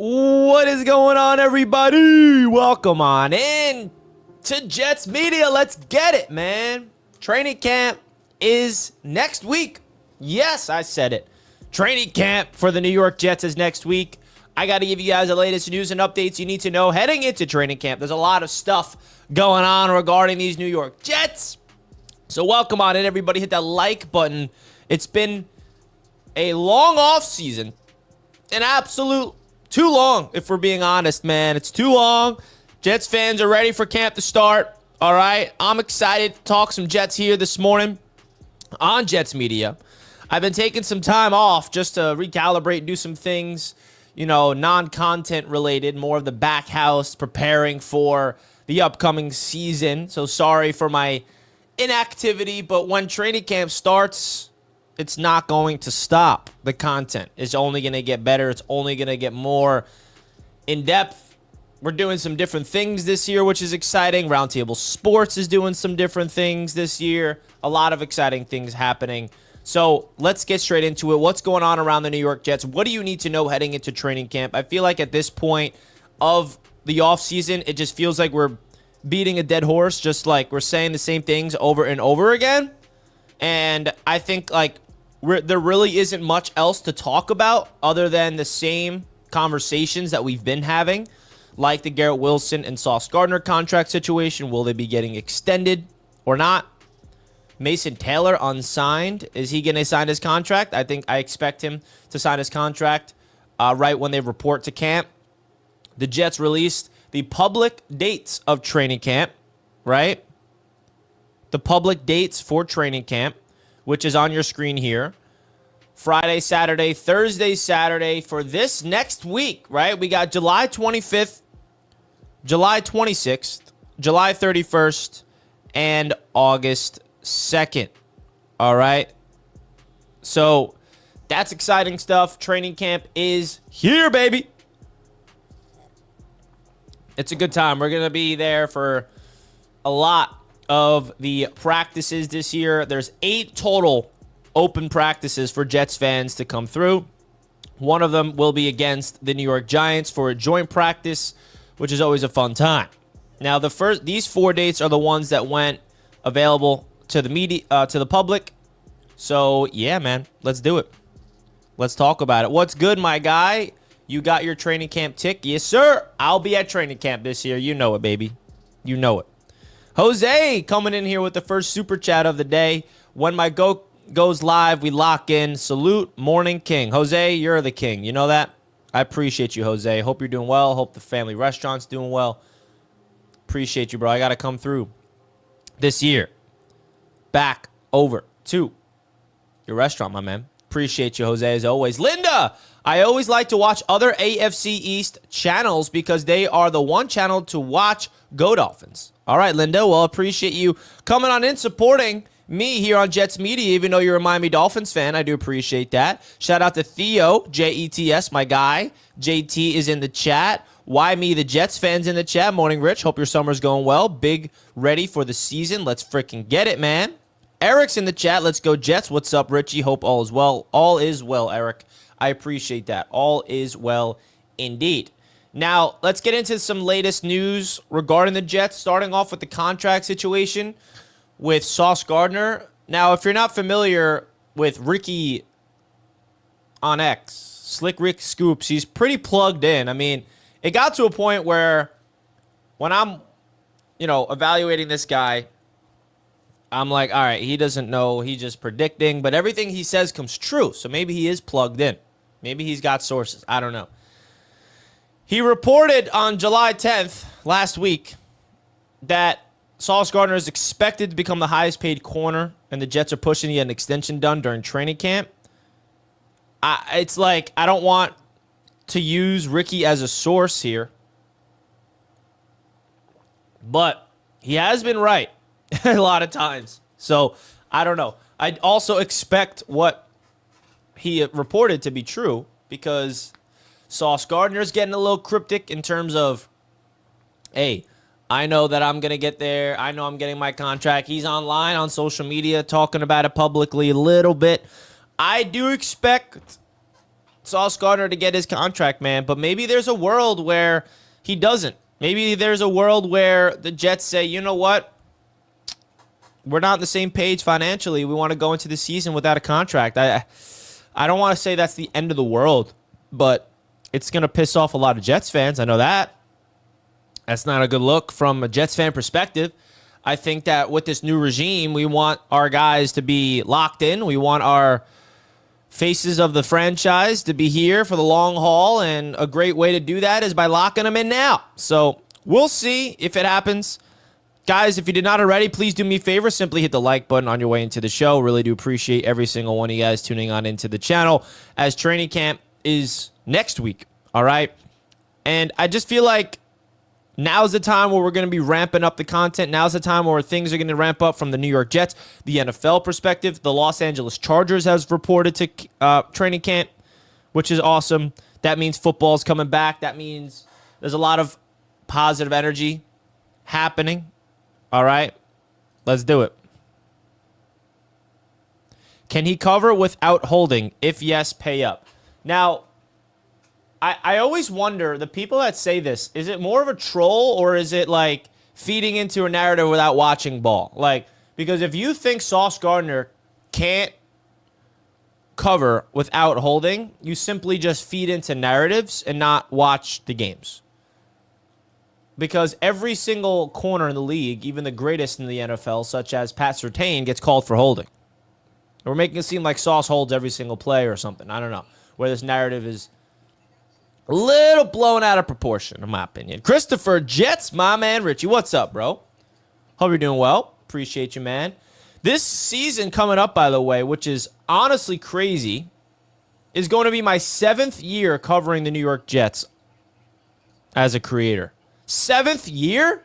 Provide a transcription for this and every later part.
What is going on, everybody? Welcome on in to Jets Media. Let's get it, man. Training camp is next week. Yes, I said it. Training camp for the New York Jets is next week. I got to give you guys the latest news and updates you need to know heading into training camp. There's a lot of stuff going on regarding these New York Jets. So welcome on in, everybody. Hit that like button. It's been a long off season. An absolute too long, if we're being honest, man. It's too long. Jets fans are ready for camp to start. All right. I'm excited to talk some Jets here this morning on Jets Media. I've been taking some time off just to recalibrate, do some things, you know, non-content related, more of the back house, preparing for the upcoming season. So sorry for my inactivity, but when training camp starts, it's not going to stop. The content is only going to get better. It's only going to get more in-depth. We're doing some different things this year, which is exciting. Roundtable Sports is doing some different things this year. A lot of exciting things happening. So let's get straight into it. What's going on around the New York Jets? What do you need to know heading into training camp? I feel like at this point of the offseason, it just feels like we're beating a dead horse, just like we're saying the same things over and over again. And I think like there really isn't much else to talk about other than the same conversations that we've been having, like the Garrett Wilson and Sauce Gardner contract situation. Will they be getting extended or not? Mason Taylor unsigned. Is he going to sign his contract? I expect him to sign his contract right when they report to camp. The Jets released the public dates of training camp, right? The public dates for training camp, which is on your screen here. Friday, Saturday, Thursday, Saturday for this next week, right? We got July 25th, July 26th, July 31st, and August 2nd. All right. So that's exciting stuff. Training camp is here, baby. It's a good time. We're going to be there for a lot of the practices this year. There's 8 total open practices for Jets fans to come through. One of them will be against the New York Giants for a joint practice, which is always a fun time. Now, these 4 dates are the ones that went available to the media, to the public. So, yeah, man, let's do it. Let's talk about it. What's good, my guy? You got your training camp tick? Yes, sir. I'll be at training camp this year. You know it, baby. You know it. Jose coming in here with the first super chat of the day. When my goes live, we lock in. Salute, Morning King. Jose, you're the king. You know that? I appreciate you, Jose. Hope you're doing well. Hope the family restaurant's doing well. Appreciate you, bro. I got to come through this year. Back over to your restaurant, my man. Appreciate you, Jose, as always. Linda, I always like to watch other AFC East channels because they are the one channel to watch. Go Dolphins. All right, Linda. Well, appreciate you coming on in, supporting me here on Jets Media, even though you're a Miami Dolphins fan. I do appreciate that. Shout out to Theo, Jets, my guy. JT is in the chat. Why me, the Jets fans in the chat. Morning, Rich. Hope your summer's going well. Big ready for the season. Let's freaking get it, man. Eric's in the chat. Let's go, Jets. What's up, Richie? Hope all is well. All is well, Eric. I appreciate that. All is well indeed. Now, let's get into some latest news regarding the Jets, starting off with the contract situation with Sauce Gardner. Now, if you're not familiar with Ricky on X, Slick Rick Scoops, he's pretty plugged in. I mean, it got to a point where when I'm, evaluating this guy, I'm like, all right, he doesn't know. He's just predicting. But everything he says comes true. So maybe he is plugged in. Maybe he's got sources. I don't know. He reported on July 10th, last week, that Sauce Gardner is expected to become the highest paid corner, and the Jets are pushing to get an extension done during training camp. It's like, I don't want to use Ricky as a source here, but he has been right a lot of times. So, I don't know. I also expect what he reported to be true because Sauce Gardner is getting a little cryptic in terms of, hey, I know that I'm going to get there. I know I'm getting my contract. He's online on social media talking about it publicly a little bit. I do expect Sauce Gardner to get his contract, man. But maybe there's a world where he doesn't. Maybe there's a world where the Jets say, you know what? We're not on the same page financially. We want to go into the season without a contract. I don't want to say that's the end of the world, but it's going to piss off a lot of Jets fans. I know that. That's not a good look from a Jets fan perspective. I think that with this new regime, we want our guys to be locked in. We want our faces of the franchise to be here for the long haul, and a great way to do that is by locking them in now. So we'll see if it happens. Guys, if you did not already, please do me a favor. Simply hit the like button on your way into the show. Really do appreciate every single one of you guys tuning on into the channel as training camp is next week, all right? And I just feel like now's the time where we're going to be ramping up the content. Now's the time where things are going to ramp up from the New York Jets, the NFL perspective. The Los Angeles Chargers has reported to training camp, which is awesome. That means football's coming back. That means there's a lot of positive energy happening. All right, let's do it. Can he cover without holding? If yes, pay up. Now, I always wonder, the people that say this, is it more of a troll or is it like feeding into a narrative without watching ball? Like, because if you think Sauce Gardner can't cover without holding, you simply just feed into narratives and not watch the games. Because every single corner in the league, even the greatest in the NFL, such as Pat Surtain, gets called for holding. We're making it seem like Sauce holds every single play or something. I don't know. Where this narrative is a little blown out of proportion, in my opinion. Christopher Jets, my man Richie. What's up, bro? Hope you're doing well. Appreciate you, man. This season coming up, by the way, which is honestly crazy, is going to be my 7th year covering the New York Jets as a creator. 7th year?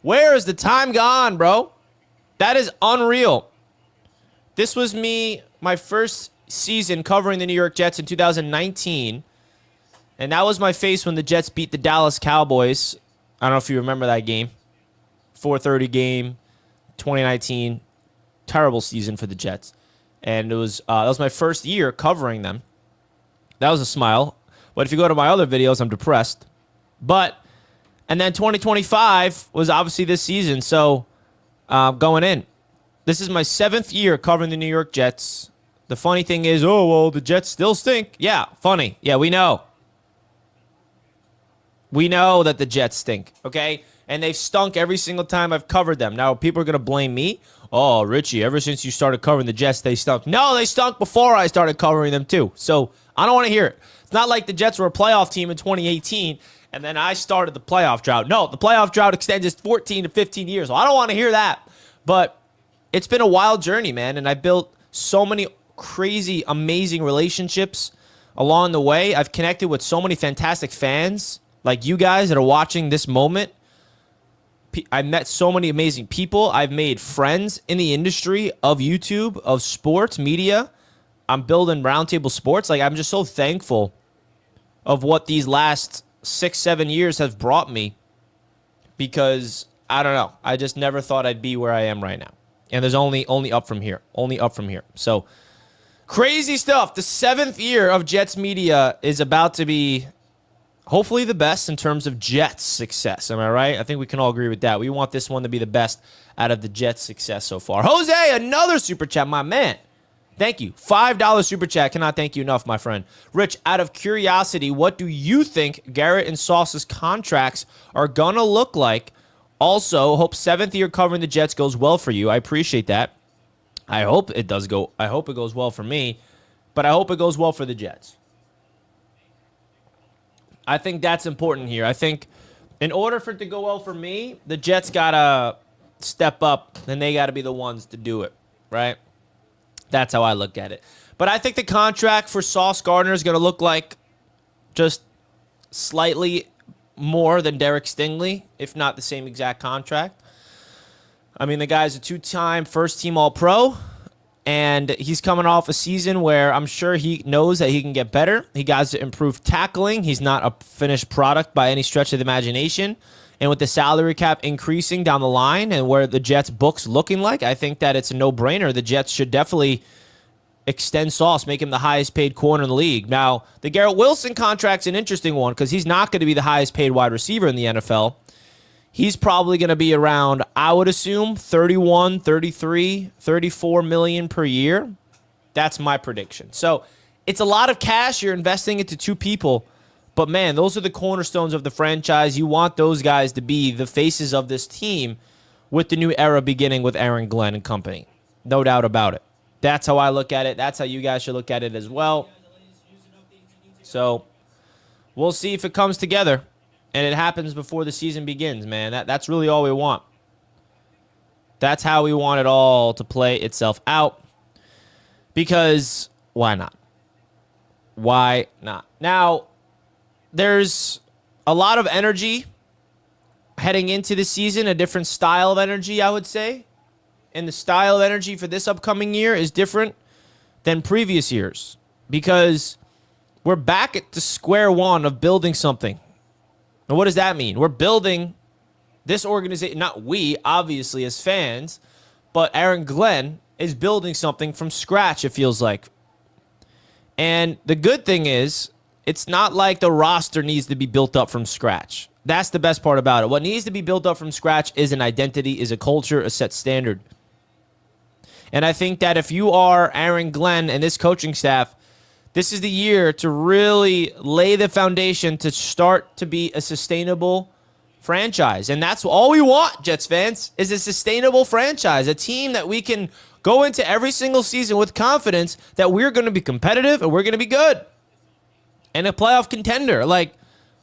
Where is the time gone, bro? That is unreal. This was my first season covering the New York Jets in 2019. And that was my face when the Jets beat the Dallas Cowboys. I don't know if you remember that game. 4:30 game, 2019. Terrible season for the Jets. And it was that was my first year covering them. That was a smile. But if you go to my other videos, I'm depressed. And then 2025 was obviously this season. So going in, this is my 7th year covering the New York Jets. The funny thing is, oh, well, the Jets still stink. Yeah, funny. Yeah, we know. We know that the Jets stink, okay? And they've stunk every single time I've covered them. Now, people are going to blame me. Oh, Richie, ever since you started covering the Jets, they stunk. No, they stunk before I started covering them, too. So I don't want to hear it. It's not like the Jets were a playoff team in 2018, and then I started the playoff drought. No, the playoff drought extends 14 to 15 years. Well, I don't want to hear that. But it's been a wild journey, man, and I built so many crazy, amazing relationships along the way. I've connected with so many fantastic fans like you guys that are watching this moment. I met so many amazing people. I've made friends in the industry of YouTube, of sports, media. I'm building Roundtable Sports. Like, I'm just so thankful of what these last 6-7 years have brought me, because I don't know. I just never thought I'd be where I am right now. And there's only up from here. Only up from here. So, crazy stuff. The 7th year of Jets media is about to be hopefully the best in terms of Jets success. Am I right? I think we can all agree with that. We want this one to be the best out of the Jets success so far. Jose, another super chat, my man. Thank you. $5 super chat. Cannot thank you enough, my friend. Rich, out of curiosity, what do you think Garrett and Sauce's contracts are going to look like? Also, hope 7th year covering the Jets goes well for you. I appreciate that. I hope it does go. I hope it goes well for me, but I hope it goes well for the Jets. I think that's important here. I think in order for it to go well for me, the Jets got to step up, and they got to be the ones to do it, right? That's how I look at it. But I think the contract for Sauce Gardner is going to look like just slightly more than Derek Stingley, if not the same exact contract. I mean, the guy's a 2-time first-team All-Pro, and he's coming off a season where I'm sure he knows that he can get better. He got to improve tackling. He's not a finished product by any stretch of the imagination. And with the salary cap increasing down the line and where the Jets' books looking like, I think that it's a no-brainer. The Jets should definitely extend Sauce, make him the highest paid corner in the league. Now, the Garrett Wilson contract's an interesting one because he's not going to be the highest paid wide receiver in the NFL. He's probably going to be around, I would assume, 31, 33, 34 million per year. That's my prediction. So it's a lot of cash you're investing into two people. But, man, those are the cornerstones of the franchise. You want those guys to be the faces of this team with the new era beginning with Aaron Glenn and company. No doubt about it. That's how I look at it. That's how you guys should look at it as well. So we'll see if it comes together. And it happens before the season begins, man. That's really all we want. That's how we want it all to play itself out. Because why not? Why not? Now, there's a lot of energy heading into the season, a different style of energy, I would say. And the style of energy for this upcoming year is different than previous years. Because we're back at the square one of building something. And what does that mean? We're building this organization, not we, obviously, as fans, but Aaron Glenn is building something from scratch, it feels like. And the good thing is, it's not like the roster needs to be built up from scratch. That's the best part about it. What needs to be built up from scratch is an identity, is a culture, a set standard. And I think that if you are Aaron Glenn and this coaching staff, this is the year to really lay the foundation to start to be a sustainable franchise. And that's all we want, Jets fans, is a sustainable franchise, a team that we can go into every single season with confidence that we're going to be competitive and we're going to be good. And a playoff contender. Like,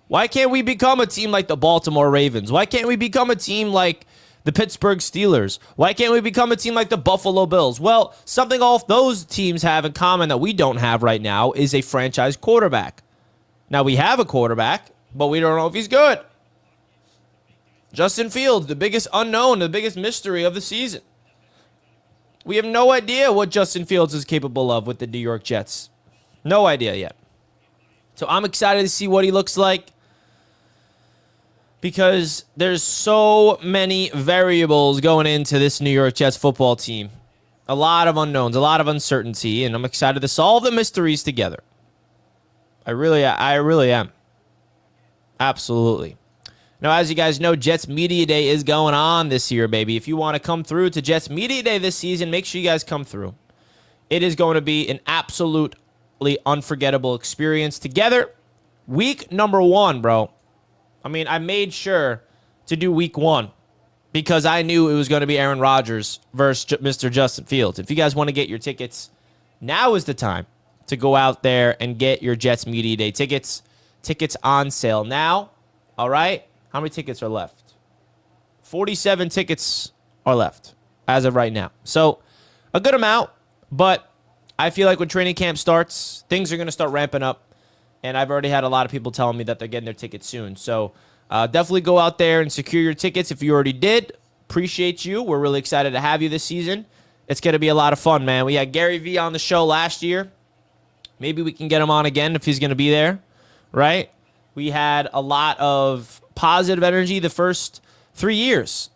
why can't we become a team like the Baltimore Ravens? Why can't we become a team like the Pittsburgh Steelers? Why can't we become a team like the Buffalo Bills? Well, something all those teams have in common that we don't have right now is a franchise quarterback. Now, we have a quarterback, but we don't know if he's good. Justin Fields, the biggest unknown, the biggest mystery of the season. We have no idea what Justin Fields is capable of with the New York Jets. No idea yet. So I'm excited to see what he looks like, because there's so many variables going into this New York Jets football team. A lot of unknowns, a lot of uncertainty, and I'm excited to solve the mysteries together. I really am. Absolutely. Now, as you guys know, Jets Media Day is going on this year, baby. If you want to come through to Jets Media Day this season, make sure you guys come through. It is going to be an absolutely unforgettable experience together. Week number 1, bro. I mean, I made sure to do week 1 because I knew it was going to be Aaron Rodgers versus Mr. Justin Fields. If you guys want to get your tickets, now is the time to go out there and get your Jets Media Day tickets. Tickets on sale now. All right? How many tickets are left? 47 tickets are left as of right now. So a good amount, but I feel like when training camp starts, things are going to start ramping up. And I've already had a lot of people telling me that they're getting their tickets soon. So definitely go out there and secure your tickets if you already did. Appreciate you. We're really excited to have you this season. It's going to be a lot of fun, man. We had Gary V on the show last year. Maybe we can get him on again if he's going to be there, right? We had a lot of positive energy the first 3 years.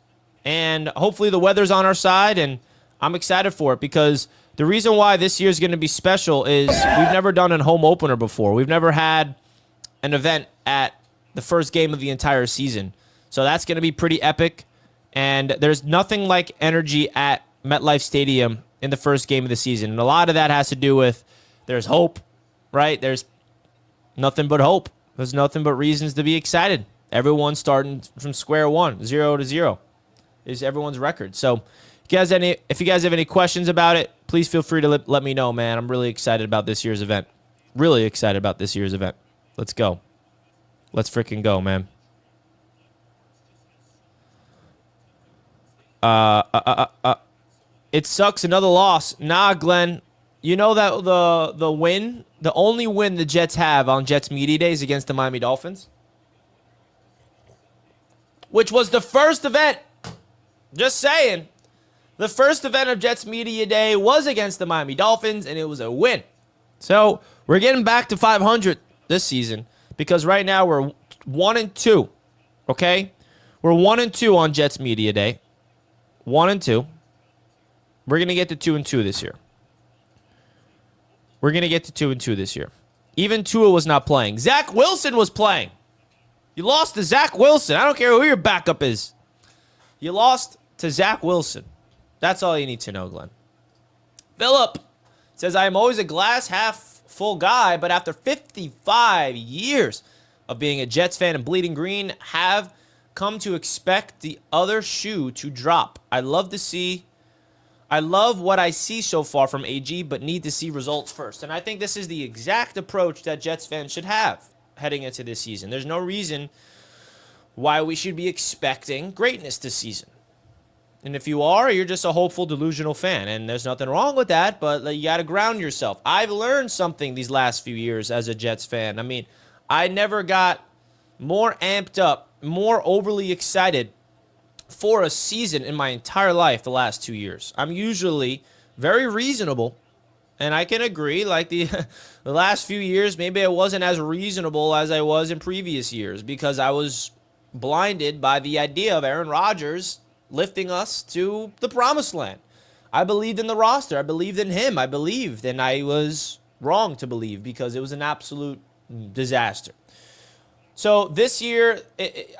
And hopefully the weather's on our side, and I'm excited for it because the reason why this year is going to be special is we've never done a home opener before. We've never had an event at the first game of the entire season. So that's going to be pretty epic. And there's nothing like energy at MetLife Stadium in the first game of the season. And a lot of that has to do with there's hope, right? There's nothing but hope. There's nothing but reasons to be excited. Everyone's starting from square one, 0-0 is everyone's record. So if you guys have any questions about it, please feel free to let me know, man. I'm really excited about this year's event. Really excited about this year's event. Let's go. Let's freaking go, man. It sucks. Another loss. Nah, Glenn. You know that the only win the Jets have on Jets Media Day is against the Miami Dolphins, which was the first event. Just saying. The first event of Jets Media Day was against the Miami Dolphins, and it was a win. So we're getting back to 500 this season because right now we're 1-2. Okay, we're 1-2 on Jets Media Day. 1-2. We're gonna get to 2-2 this year. We're going to get to 2-2 this year. Even Tua was not playing. Zach Wilson was playing. You lost to Zach Wilson. I don't care who your backup is. You lost to Zach Wilson. That's all you need to know, Glenn. Philip says, I am always a glass half full guy, but after 55 years of being a Jets fan and bleeding green, have come to expect the other shoe to drop. I love what I see so far from AG, but need to see results first. And I think this is the exact approach that Jets fans should have heading into this season. There's no reason why we should be expecting greatness this season. And if you are, you're just a hopeful, delusional fan. And there's nothing wrong with that, but you got to ground yourself. I've learned something these last few years as a Jets fan. I mean, I never got more amped up, more overly excited for a season in my entire life the last 2 years. I'm usually very reasonable, and I can agree, like the last few years, maybe I wasn't as reasonable as I was in previous years because I was blinded by the idea of Aaron Rodgers lifting us to the promised land. I believed in the roster. I believed in him. I believed, and I was wrong to believe because it was an absolute disaster. So this year,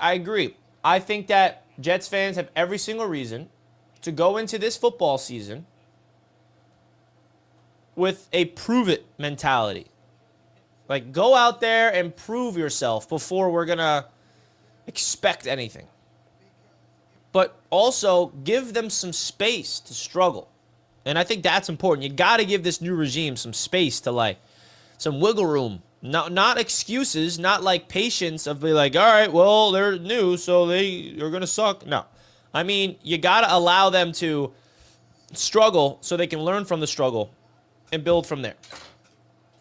I agree. I think that Jets fans have every single reason to go into this football season with a prove-it mentality. Like, go out there and prove yourself before we're going to expect anything. But also give them some space to struggle. And I think that's important. You got to give this new regime some space to, like, some wiggle room. Not excuses, not like patience of be like, all right, well, they're new, so they're going to suck. No. I mean, you got to allow them to struggle so they can learn from the struggle and build from there.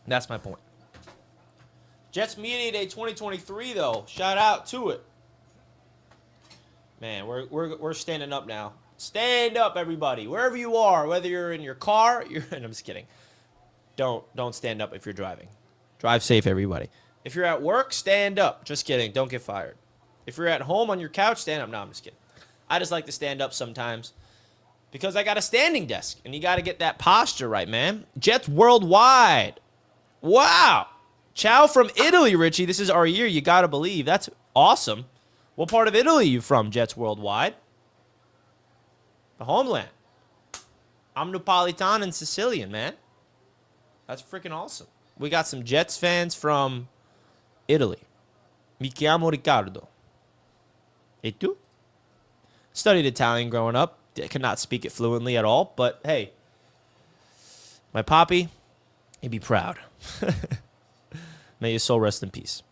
That's my point. Jets Media Day 2023, though. Shout out to it. Man, we're standing up now. Stand up, everybody. Wherever you are, whether you're in your car, and I'm just kidding. Don't stand up if you're driving. Drive safe, everybody. If you're at work, stand up. Just kidding. Don't get fired. If you're at home on your couch, stand up. No, I'm just kidding. I just like to stand up sometimes because I got a standing desk, and you got to get that posture right, man. Jets Worldwide. Wow. Ciao from Italy, Richie. This is our year. You got to believe. That's awesome. What part of Italy are you from, Jets Worldwide? The homeland. I'm Napolitan and Sicilian, man. That's freaking awesome. We got some Jets fans from Italy. Mi chiamo Riccardo. E tu? Studied Italian growing up. I could not speak it fluently at all, but hey, my poppy, he'd be proud. May his soul rest in peace.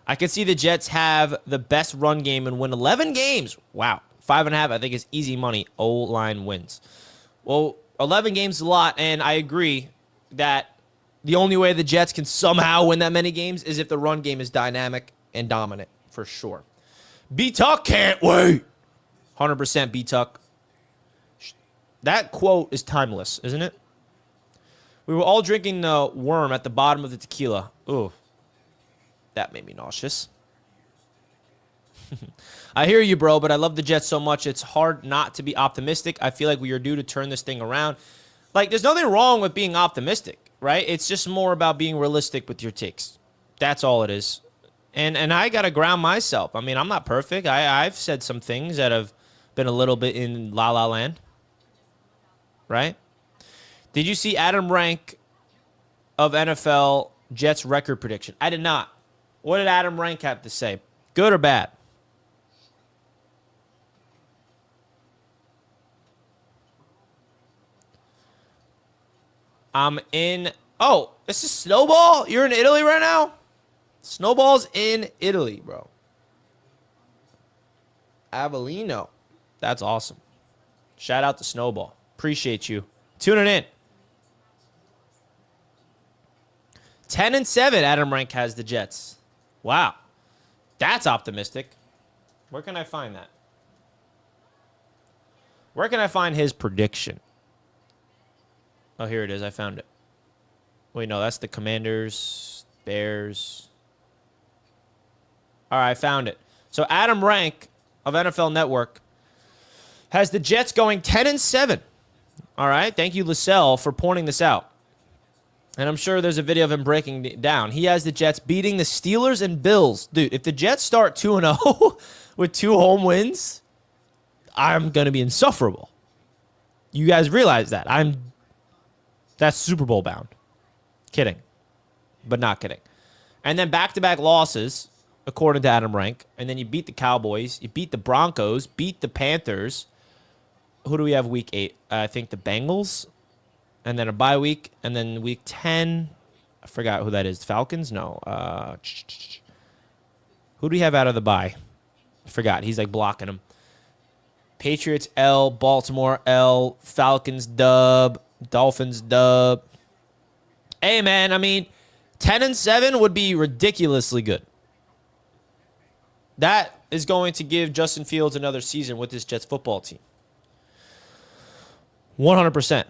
I can see the Jets have the best run game and win 11 games. Wow. 5.5, I think, is easy money. O-line wins. Well, 11 games is a lot, and I agree that the only way the Jets can somehow win that many games is if the run game is dynamic and dominant, for sure. B-Tuck can't wait. 100% B-Tuck. That quote is timeless, isn't it? We were all drinking the worm at the bottom of the tequila. Ooh. That made me nauseous. I hear you, bro, but I love the Jets so much. It's hard not to be optimistic. I feel like we are due to turn this thing around. Like, there's nothing wrong with being optimistic, right? It's just more about being realistic with your takes. That's all it is. And I got to ground myself. I mean, I'm not perfect. I've said some things that have been a little bit in la-la land, right? Did you see Adam Rank of NFL Jets record prediction? I did not. What did Adam Rank have to say? Good or bad? I'm in. Oh, this is Snowball? You're in Italy right now? Snowball's in Italy, bro. Avellino. That's awesome. Shout out to Snowball. Appreciate you tuning in. 10-7, Adam Rank has the Jets. Wow. That's optimistic. Where can I find that? Where can I find his prediction? Oh, here it is. I found it. Wait, no, that's the Commanders, Bears. All right, I found it. So Adam Rank of NFL Network has the Jets going 10-7. All right, thank you, LaSalle, for pointing this out. And I'm sure there's a video of him breaking it down. He has the Jets beating the Steelers and Bills. Dude, if the Jets start 2-0 with 2 home wins, I'm going to be insufferable. You guys realize that. That's Super Bowl bound. Kidding. But not kidding. And then back-to-back losses, according to Adam Rank. And then you beat the Cowboys. You beat the Broncos. Beat the Panthers. Who do we have week 8? I think the Bengals. And then a bye week. And then week 10. I forgot who that is. Falcons? No. Who do we have out of the bye? I forgot. He's like blocking him. Patriots L. Baltimore L. Falcons dub. Dolphins dub. Hey, man. I mean, 10-7 would be ridiculously good. That is going to give Justin Fields another season with this Jets football team. 100%.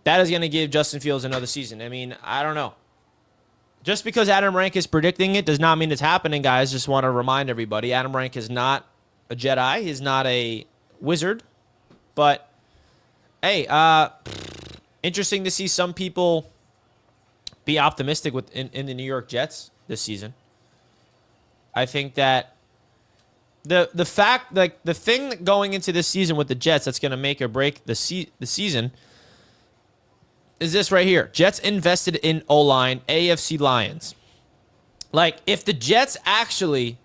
That is going to give Justin Fields another season. I mean, I don't know. Just because Adam Rank is predicting it does not mean it's happening, guys. Just want to remind everybody, Adam Rank is not a Jedi. He's not a wizard. But, hey, interesting to see some people be optimistic in the New York Jets this season. I think that the fact, like, the thing going into this season with the Jets that's going to make or break the season is this right here. Jets invested in O-line, AFC Lions. Like, if the Jets actually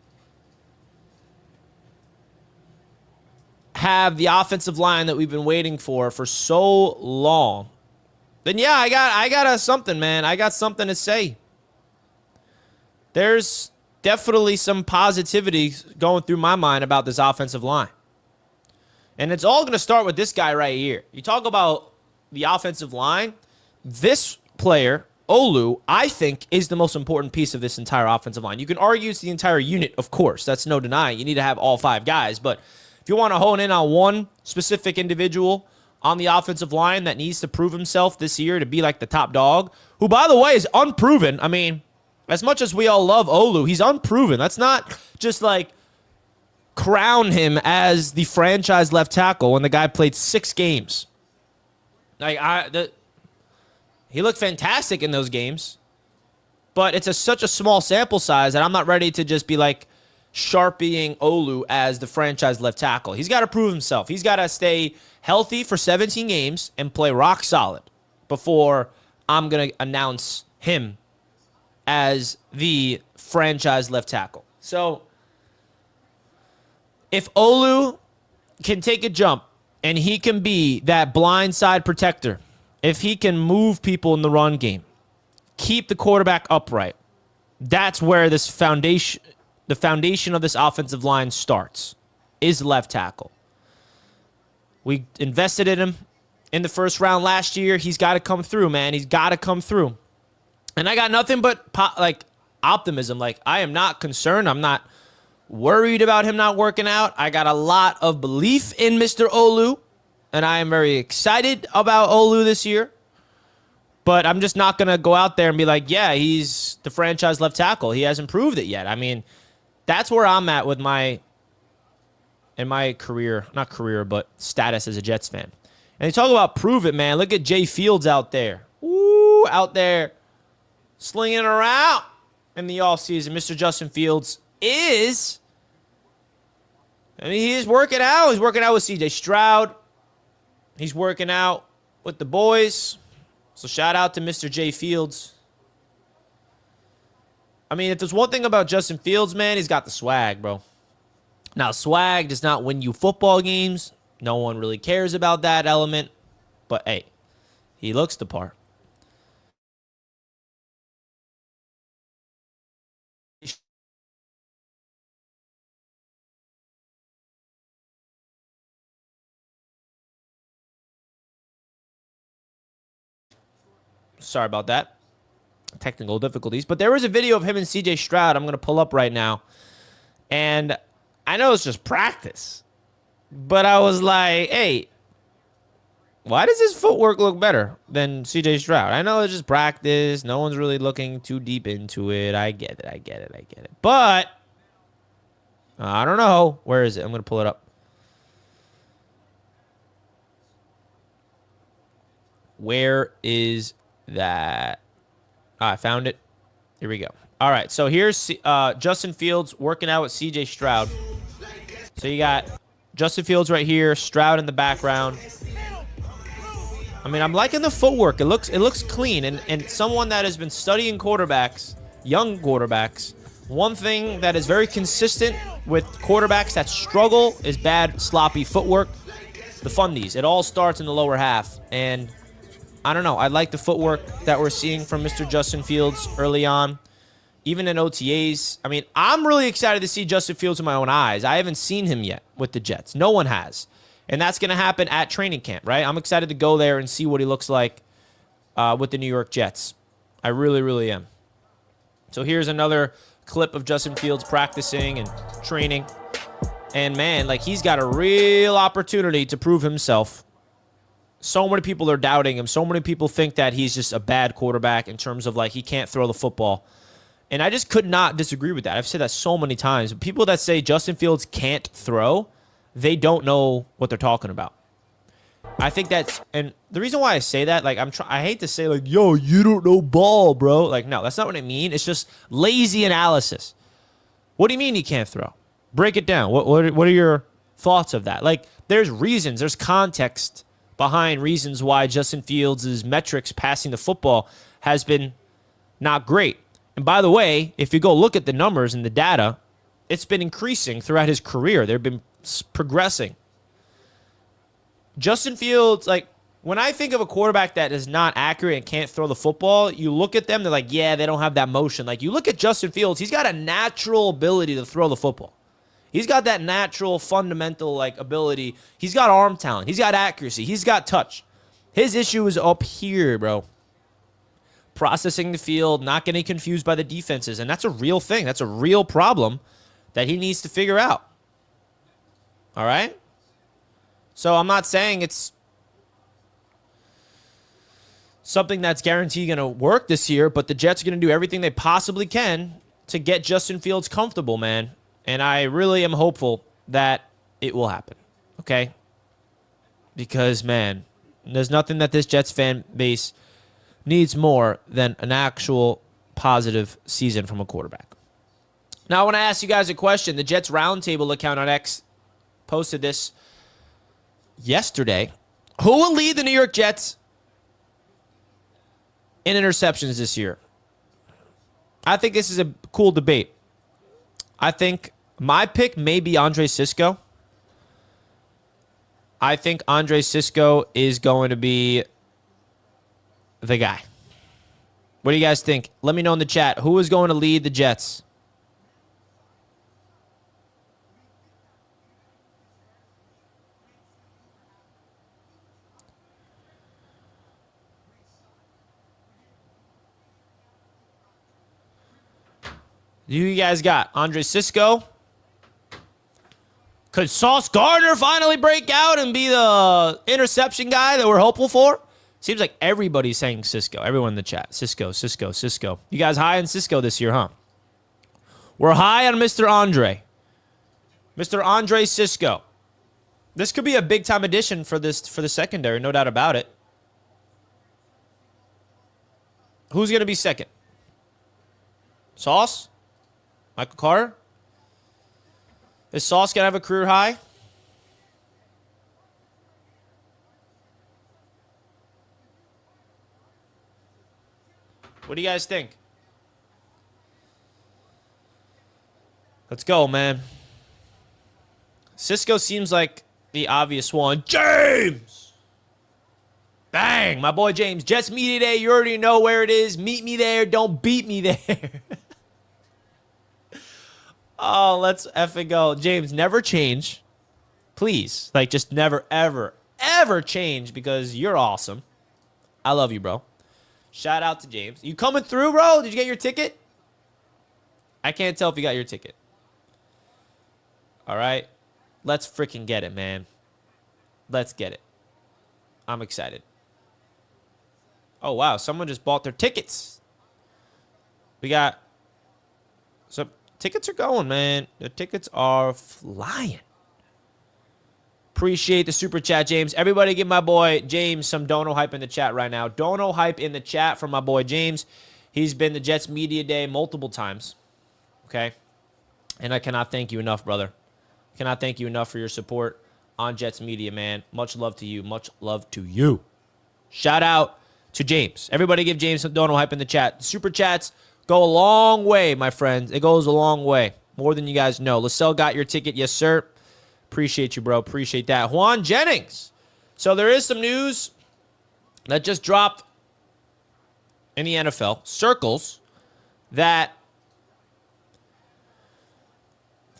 have the offensive line that we've been waiting for so long, then yeah, I got something, man. I got something to say. There's definitely some positivity going through my mind about this offensive line. And it's all going to start with this guy right here. You talk about the offensive line. This player, Olu, I think is the most important piece of this entire offensive line. You can argue it's the entire unit, of course. That's no denying. You need to have all 5 guys. But if you want to hone in on one specific individual on the offensive line that needs to prove himself this year to be like the top dog, who, by the way, is unproven. I mean, as much as we all love Olu, he's unproven. Let's not just like crown him as the franchise left tackle when the guy played 6 games. Like he looked fantastic in those games, but it's such a small sample size that I'm not ready to just be like sharpieing Olu as the franchise left tackle. He's got to prove himself. He's got to stay healthy for 17 games and play rock solid before I'm going to announce him as the franchise left tackle. So if Olu can take a jump and he can be that blindside protector, if he can move people in the run game, keep the quarterback upright, that's where the foundation of this offensive line starts, is left tackle. We invested in him in the first round last year. He's got to come through, man. He's got to come through. And I got nothing but optimism. Like, I am not concerned. I'm not worried about him not working out. I got a lot of belief in Mr. Olu, and I am very excited about Olu this year. But I'm just not going to go out there and be like, yeah, he's the franchise left tackle. He hasn't proved it yet. I mean, that's where I'm at with my career, not career, but status as a Jets fan. And you talk about prove it, man. Look at Jay Fields out there. Woo, out there slinging around in the offseason. Mr. Justin Fields is, he's working out. He's working out with C.J. Stroud. He's working out with the boys. So shout out to Mr. Jay Fields. I mean, if there's one thing about Justin Fields, man, he's got the swag, bro. Now, swag does not win you football games. No one really cares about that element. But, hey, he looks the part. Sorry about that. Technical difficulties. But there was a video of him and C.J. Stroud I'm going to pull up right now. And I know it's just practice. But I was like, hey, why does his footwork look better than C.J. Stroud? I know it's just practice. No one's really looking too deep into it. I get it. But I don't know. Where is it? I'm going to pull it up. Where is that. I found it. Here we go. All right, so here's Justin Fields working out with C.J. Stroud. So you got Justin Fields right here, Stroud in the background. I mean, I'm liking the footwork. It looks clean. And someone that has been studying quarterbacks, young quarterbacks, one thing that is very consistent with quarterbacks that struggle is bad, sloppy footwork. The fundies. It all starts in the lower half. And I don't know. I like the footwork that we're seeing from Mr. Justin Fields early on. Even in OTAs. I mean, I'm really excited to see Justin Fields with my own eyes. I haven't seen him yet with the Jets. No one has. And that's going to happen at training camp, right? I'm excited to go there and see what he looks like with the New York Jets. I really, really am. So here's another clip of Justin Fields practicing and training. And, man, like, he's got a real opportunity to prove himself. So many people are doubting him. So many people think that he's just a bad quarterback in terms of, like, he can't throw the football. And I just could not disagree with that. I've said that so many times. People that say Justin Fields can't throw, they don't know what they're talking about. I think that's, and the reason why I say that, like, I hate to say, like, yo, you don't know ball, bro. Like, no, that's not what I mean. It's just lazy analysis. What do you mean he can't throw? Break it down. What are your thoughts of that? Like, there's reasons, there's context behind reasons why Justin Fields' metrics passing the football has been not great. And by the way, if you go look at the numbers and the data, it's been increasing throughout his career. They've been progressing. Justin Fields, like, when I think of a quarterback that is not accurate and can't throw the football, you look at them, they're like, yeah, they don't have that motion. Like, you look at Justin Fields, he's got a natural ability to throw the football. He's got that natural, fundamental, like, ability. He's got arm talent. He's got accuracy. He's got touch. His issue is up here, bro. Processing the field, not getting confused by the defenses. And that's a real thing. That's a real problem that he needs to figure out. All right? So I'm not saying it's something that's guaranteed going to work this year, but the Jets are going to do everything they possibly can to get Justin Fields comfortable, man. And I really am hopeful that it will happen. Okay? Because, man, there's nothing that this Jets fan base needs more than an actual positive season from a quarterback. Now, I want to ask you guys a question. The Jets Roundtable account on X posted this yesterday. Who will lead the New York Jets in interceptions this year? I think this is a cool debate. I think my pick may be Andre Cisco. I think Andre Cisco is going to be the guy. What do you guys think? Let me know in the chat. Who is going to lead the Jets? Who you guys got? Andre Cisco? Could Sauce Gardner finally break out and be the interception guy that we're hopeful for? Seems like everybody's saying Cisco. Everyone in the chat. Cisco, Cisco, Cisco. You guys high on Cisco this year, huh? We're high on Mr. Andre. Mr. Andre Cisco. This could be a big-time addition for the secondary, no doubt about it. Who's going to be second? Sauce? Michael Carter? Is Sauce going to have a career high? What do you guys think? Let's go, man. Cisco seems like the obvious one. James! Bang! My boy James. Jets Media Day. You already know where it is. Meet me there. Don't beat me there. Oh, let's effing go. James, never change. Please. Like, just never, ever, ever change because you're awesome. I love you, bro. Shout out to James. You coming through, bro? Did you get your ticket? I can't tell if you got your ticket. All right. Let's freaking get it, man. Let's get it. I'm excited. Oh, wow. Someone just bought their tickets. We got some tickets are going, man. The tickets are flying. Appreciate the super chat, James. Everybody give my boy James some dono hype in the chat right now. Dono hype in the chat from my boy James. He's been to Jets Media Day multiple times. Okay? And I cannot thank you enough, brother. Cannot thank you enough for your support on Jets Media, man. Much love to you. Much love to you. Shout out to James. Everybody give James some dono hype in the chat. Super chats go a long way, my friends. It goes a long way. More than you guys know. Lascelles got your ticket. Yes, sir. Appreciate you, bro. Appreciate that. Juan Jennings. So there is some news that just dropped in the NFL. Circles that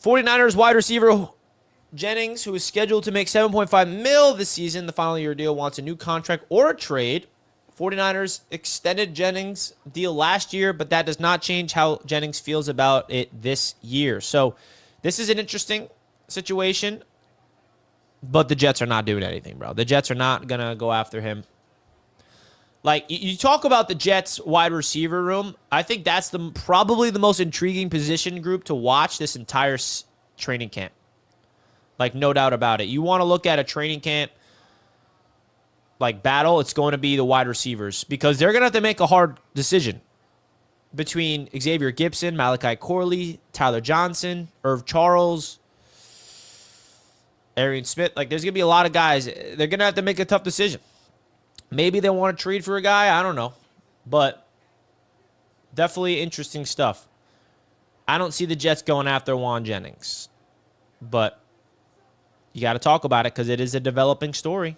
49ers wide receiver Jennings, who is scheduled to make $7.5 million this season, the final year deal, wants a new contract or a trade. 49ers extended Jennings' deal last year, but that does not change how Jennings feels about it this year. So this is an interesting situation, but the Jets are not doing anything, bro. The Jets are not going to go after him. Like, you talk about the Jets wide receiver room, I think that's probably the most intriguing position group to watch this entire training camp. Like, no doubt about it. You want to look at a training camp like battle, it's going to be the wide receivers because they're going to have to make a hard decision between Xavier Gibson, Malachi Corley, Tyler Johnson, Irv Charles, Arian Smith. Like, there's going to be a lot of guys. They're going to have to make a tough decision. Maybe they want to trade for a guy. I don't know. But definitely interesting stuff. I don't see the Jets going after Juan Jennings. But you got to talk about it because it is a developing story.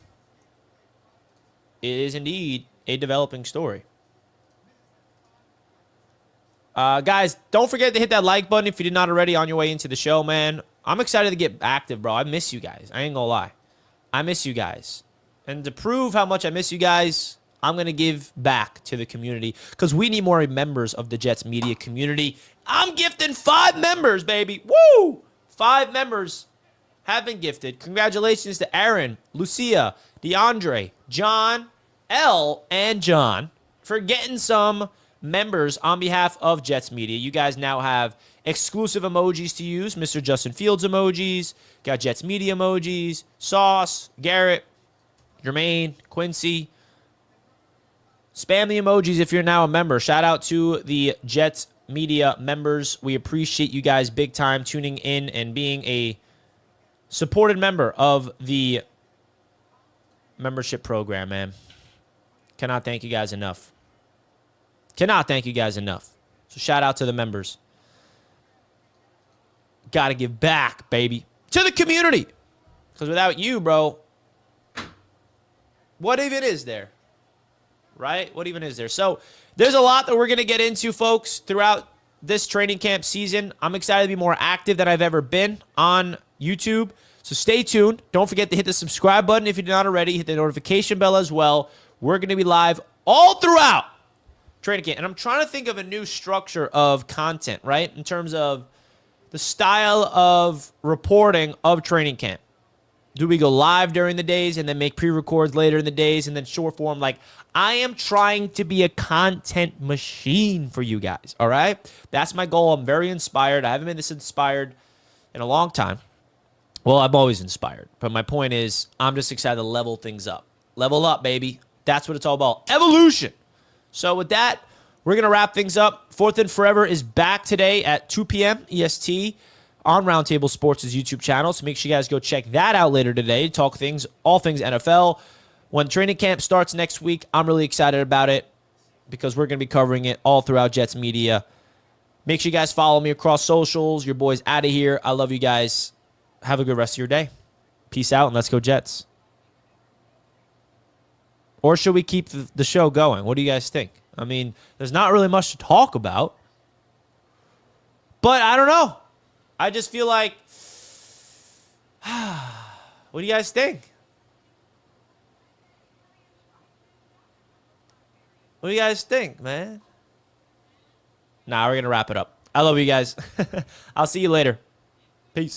It is indeed a developing story. Guys, don't forget to hit that like button if you did not already on your way into the show, man. I'm excited to get active, bro. I miss you guys. I ain't gonna lie. I miss you guys. And to prove how much I miss you guys, I'm going to give back to the community because we need more members of the Jets Media community. I'm gifting 5 members, baby. Woo! 5 members have been gifted. Congratulations to Aaron, Lucia, DeAndre, John, L, and John for getting some members on behalf of Jets Media. You guys now have exclusive emojis to use. Mr. Justin Fields emojis. Got Jets Media emojis. Sauce, Garrett, Jermaine, Quincy. Spam the emojis if you're now a member. Shout out to the Jets Media members. We appreciate you guys big time tuning in and being a supported member of the membership program, man. Cannot thank you guys enough. Cannot thank you guys enough. So shout out to the members. Got to give back, baby, to the community. Because without you, bro, what even is there? Right? What even is there? So there's a lot that we're going to get into, folks, throughout this training camp season. I'm excited to be more active than I've ever been on YouTube. So stay tuned. Don't forget to hit the subscribe button if you did not already. Hit the notification bell as well. We're going to be live all throughout training camp. And I'm trying to think of a new structure of content, right? In terms of the style of reporting of training camp. Do we go live during the days and then make pre-records later in the days and then short form? Like, I am trying to be a content machine for you guys, all right? That's my goal. I'm very inspired. I haven't been this inspired in a long time. Well, I'm always inspired. But my point is, I'm just excited to level things up. Level up, baby. That's what it's all about. Evolution. So with that, we're going to wrap things up. Fourth and Forever is back today at 2 p.m. EST. On Roundtable Sports' YouTube channel. So make sure you guys go check that out later today. Talk things, all things NFL. When training camp starts next week, I'm really excited about it because we're going to be covering it all throughout Jets Media. Make sure you guys follow me across socials. Your boy's out of here. I love you guys. Have a good rest of your day. Peace out and let's go Jets. Or should we keep the show going? What do you guys think? I mean, there's not really much to talk about. But I don't know. I just feel like, what do you guys think? What do you guys think, man? Nah, we're going to wrap it up. I love you guys. I'll see you later. Peace.